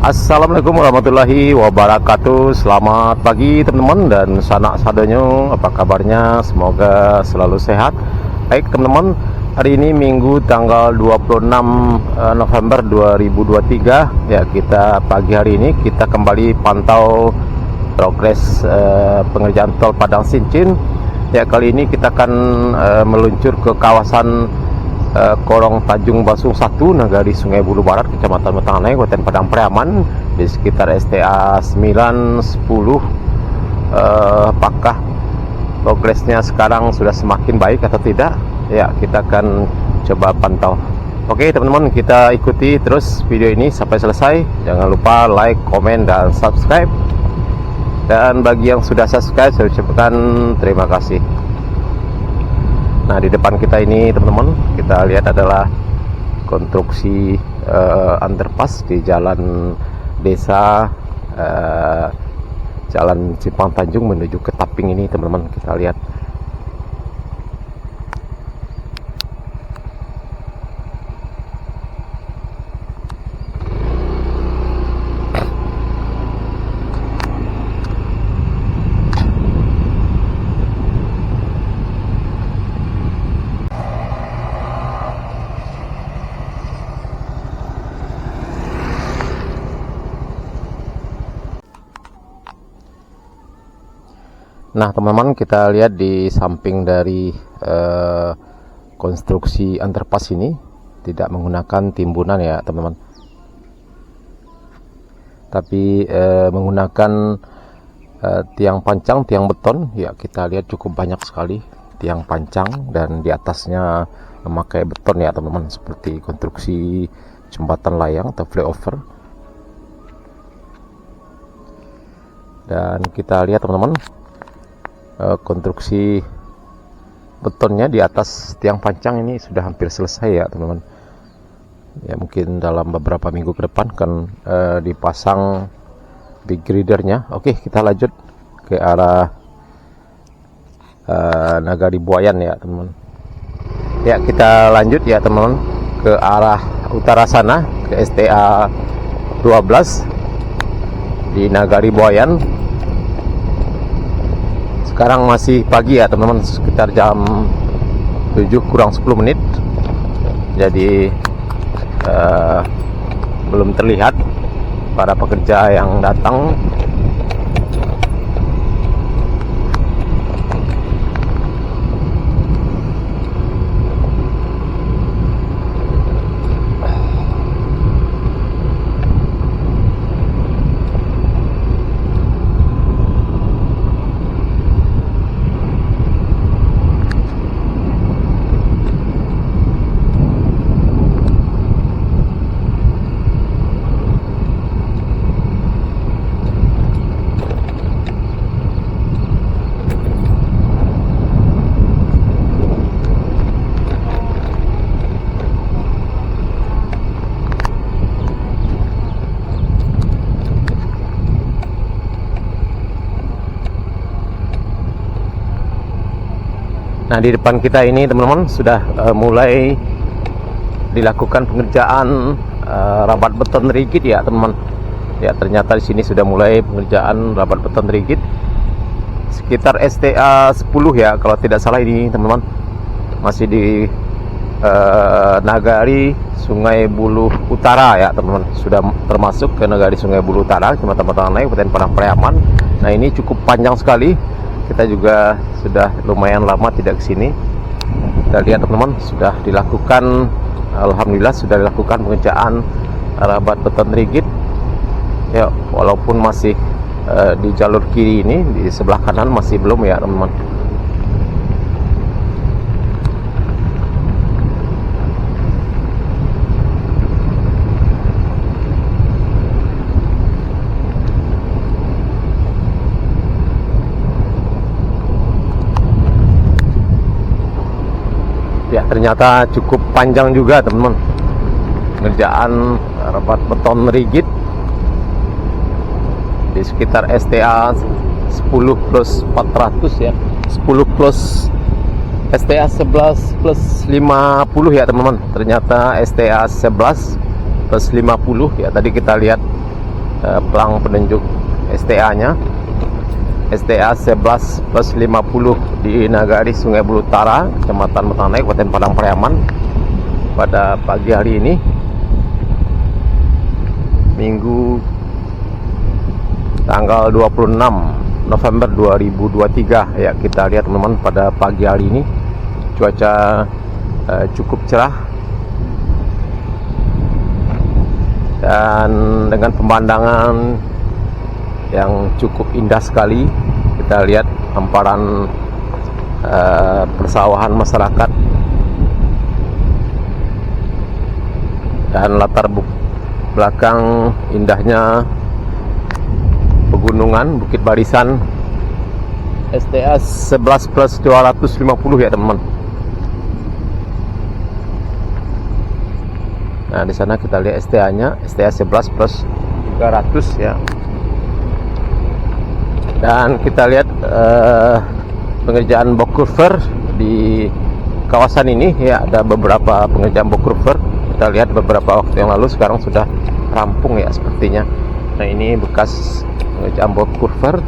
Assalamualaikum warahmatullahi wabarakatuh. Selamat pagi teman-teman dan sanak sadonyo, apa kabarnya? Semoga selalu sehat. Baik teman-teman, hari ini Minggu tanggal 26 November 2023. Ya, kita pagi hari ini kita kembali pantau progres pengerjaan tol Padang Sincin. Ya, kali ini kita akan meluncur ke kawasan Korong Tanjung Basung 1, Nagari Sungai Bulu Barat, Kecamatan Metanganai, Kabupaten Padang Pariaman, di sekitar STA 9, 10. Apakah progresnya sekarang sudah semakin baik atau tidak? Ya, kita akan coba pantau. Oke teman-teman, kita ikuti terus video ini sampai selesai. Jangan lupa like, komen, dan subscribe. Dan bagi yang sudah subscribe, saya ucapkan terima kasih. Nah, di depan kita ini teman-teman, kita lihat adalah konstruksi underpass di jalan desa, jalan Simpang Tanjung menuju ke Taping ini teman-teman. Kita lihat. Nah teman-teman, kita lihat di samping dari konstruksi underpass ini tidak menggunakan timbunan ya teman-teman, tapi menggunakan tiang pancang, tiang beton. Ya, kita lihat cukup banyak sekali tiang pancang dan di atasnya memakai beton ya teman-teman, seperti konstruksi jembatan layang atau flyover. Dan kita lihat teman-teman, konstruksi betonnya di atas tiang pancang ini sudah hampir selesai ya teman-teman. Ya, mungkin dalam beberapa minggu ke depan kan dipasang big gridernya. Oke, kita lanjut ke arah Nagari Buayan ya teman-teman. Ya, kita lanjut ya teman-teman ke arah utara sana, ke STA 12 di Nagari Buayan. Sekarang masih pagi ya teman-teman, sekitar jam 7 kurang 10 menit. Jadi belum terlihat para pekerja yang datang. Nah, di depan kita ini teman-teman sudah mulai dilakukan pengerjaan rabat beton rigid ya teman-teman. Ya, ternyata di sini sudah mulai pengerjaan rabat beton rigid sekitar STA 10 ya kalau tidak salah ini teman-teman. Masih di Nagari Sungai Bulu Utara ya teman-teman. Sudah termasuk ke Nagari Sungai Bulu Utara, Kecamatan Metanganai, Kabupaten Padang Pariaman. Nah, ini cukup panjang sekali. Kita juga sudah lumayan lama tidak ke sini. Kita lihat teman-teman, sudah dilakukan, alhamdulillah sudah dilakukan pengerjaan rabat beton rigid. Ya, walaupun masih di jalur kiri ini, di sebelah kanan masih belum ya teman-teman. Ya, ternyata cukup panjang juga teman-teman pengerjaan rabat beton rigid di sekitar STA 10 plus 400 ya, 10 plus STA 11 plus 50 ya teman-teman. Ternyata STA 11 plus 50 ya, tadi kita lihat pelang penunjuk STA-nya, STA 11+50 di Nagari Sungai Bulu Utara, Kecamatan Metanai, Kabupaten Padang Pariaman, pada pagi hari ini, Minggu tanggal 26 November 2023. Ya, kita lihat teman-teman, pada pagi hari ini cuaca cukup cerah dan dengan pemandangan yang cukup indah sekali. Kita lihat hamparan persawahan masyarakat dan latar belakang indahnya pegunungan Bukit Barisan, STA 11+250 ya teman-teman. Nah, di sana kita lihat STA-nya, STA 11+300 ya. Dan kita lihat pengerjaan box culvert di kawasan ini ya, ada beberapa pengerjaan box culvert. Kita lihat beberapa waktu yang lalu, sekarang sudah rampung ya sepertinya. Nah, ini bekas pengerjaan box culvert.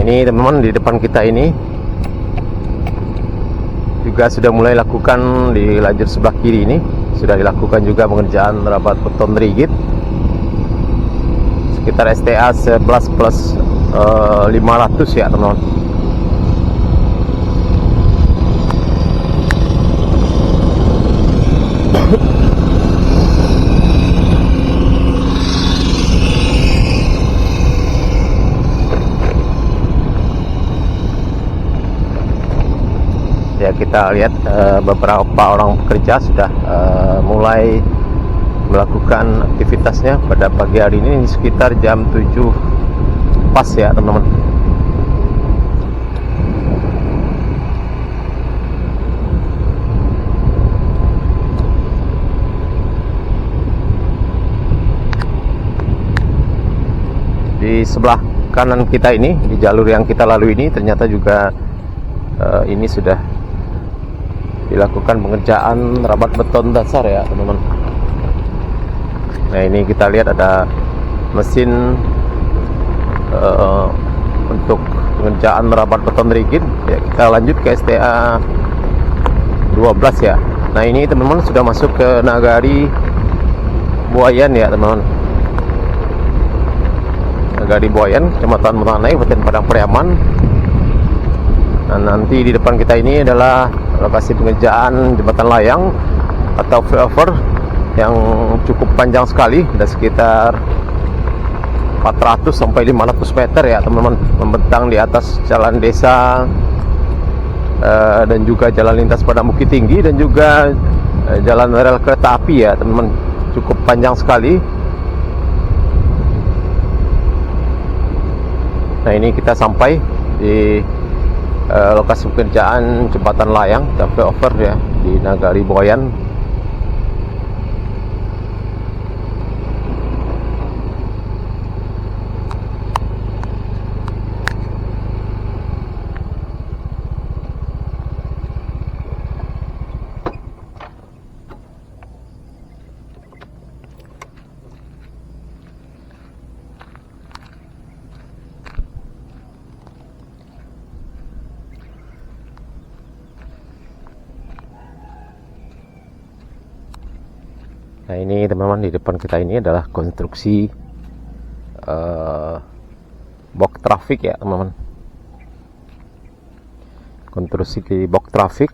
Ini teman-teman, di depan kita ini juga sudah mulai lakukan di lajur sebelah kiri ini, sudah dilakukan juga pengerjaan rabat beton rigid sekitar STA 11+500 ya teman-teman. Ya, kita lihat beberapa orang pekerja sudah mulai melakukan aktivitasnya pada pagi hari ini sekitar jam 7 pas ya teman-teman. Di sebelah kanan kita ini, di jalur yang kita lalui ini, ternyata juga ini sudah dilakukan pengerjaan rabat beton dasar ya teman-teman. Nah, ini kita lihat ada mesin untuk pengerjaan rabat beton rigid ya. Kita lanjut ke STA 12 ya. Nah, ini teman-teman sudah masuk ke Nagari Buayan ya teman-teman. Nagari Buayan, Kecamatan Metanai, Kabupaten Padang Pariaman. Nah, nanti di depan kita ini adalah lokasi pengerjaan jembatan layang atau flyover yang cukup panjang sekali, ada sekitar 400 sampai 500 meter ya teman-teman, membentang di atas jalan desa dan juga jalan lintas pada Bukit Tinggi dan juga jalan rel kereta api ya teman-teman, cukup panjang sekali. Nah, ini kita sampai di lokasi pekerjaan jembatan layang atau flyover ya di Nagari Buayan. Nah, ini teman-teman, di depan kita ini adalah konstruksi box traffic ya teman-teman. Konstruksi box traffic,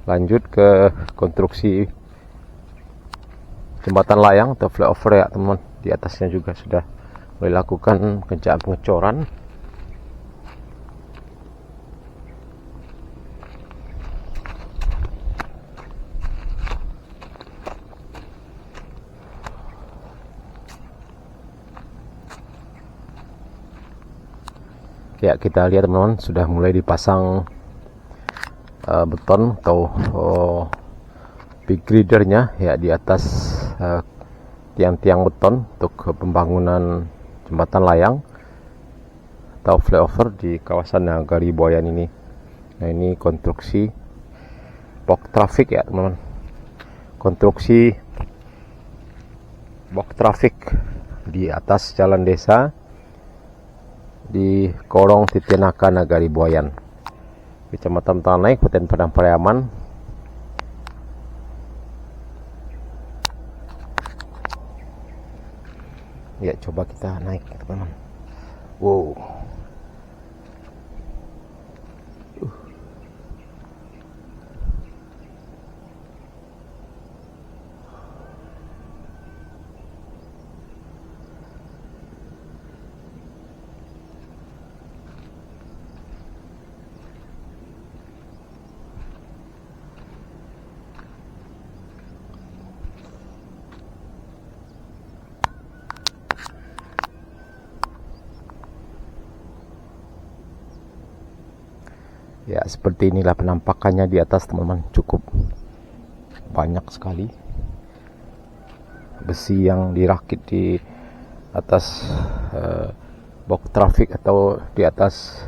lanjut ke konstruksi jembatan layang atau flyover ya teman-teman. Di atasnya juga sudah dilakukan pengerjaan pengecoran. Ya, kita lihat teman-teman, sudah mulai dipasang beton atau big gridernya ya di atas tiang-tiang beton untuk pembangunan jembatan layang atau flyover di kawasan Nagari Buayan ini. Nah, ini konstruksi box traffic ya teman-teman, konstruksi box traffic di atas jalan desa di Korong Titianaka Nagari Buayan, Kecamatan Tanai, Kabupaten Padang Pariaman. Ya, coba kita naik teman-teman. Wow. Ya, seperti inilah penampakannya di atas teman-teman. Cukup banyak sekali besi yang dirakit di atas box traffic atau di atas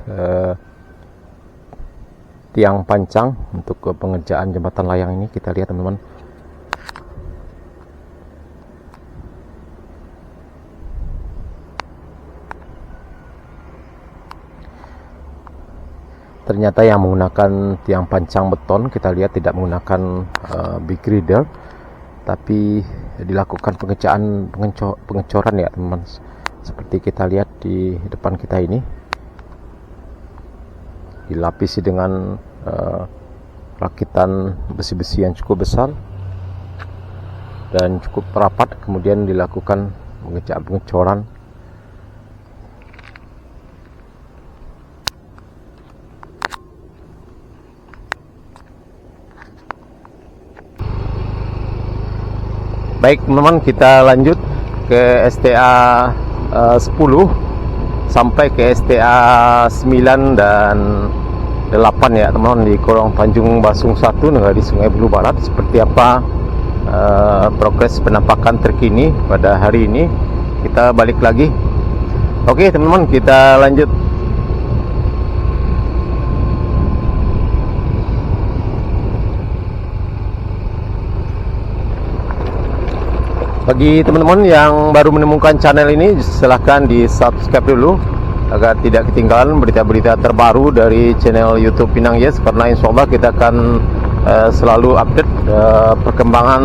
tiang pancang untuk pengerjaan jembatan layang ini. Kita lihat teman-teman. Ternyata yang menggunakan tiang pancang beton kita lihat tidak menggunakan big grider, tapi dilakukan pengecoran ya teman-teman. Seperti kita lihat di depan kita ini, dilapisi dengan rakitan besi-besi yang cukup besar dan cukup rapat, kemudian dilakukan pengecoran. Baik teman-teman, kita lanjut ke STA 10 sampai ke STA 9 dan 8 ya teman-teman, di Korong Tanjung Basung 1 Nagari Sungai Bulu Barat. Seperti apa progres penampakan terkini pada hari ini, kita balik lagi. Oke teman-teman, kita lanjut. Bagi teman-teman yang baru menemukan channel ini, silahkan di subscribe dulu agar tidak ketinggalan berita-berita terbaru dari channel YouTube Pinang Yes, karena insya Allah kita akan selalu update perkembangan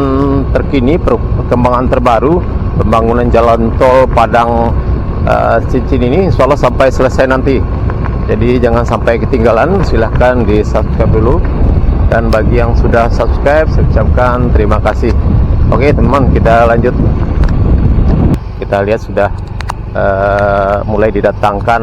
terkini, perkembangan terbaru pembangunan jalan tol Padang Cincin ini, insya Allah sampai selesai nanti. Jadi jangan sampai ketinggalan, silahkan di subscribe dulu. Dan bagi yang sudah subscribe, saya ucapkan terima kasih. Oke teman-teman, kita lanjut. Kita lihat sudah mulai didatangkan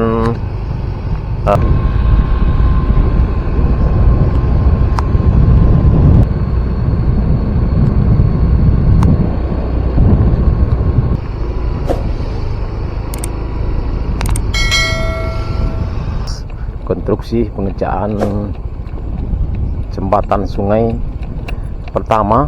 konstruksi pengerjaan jembatan sungai pertama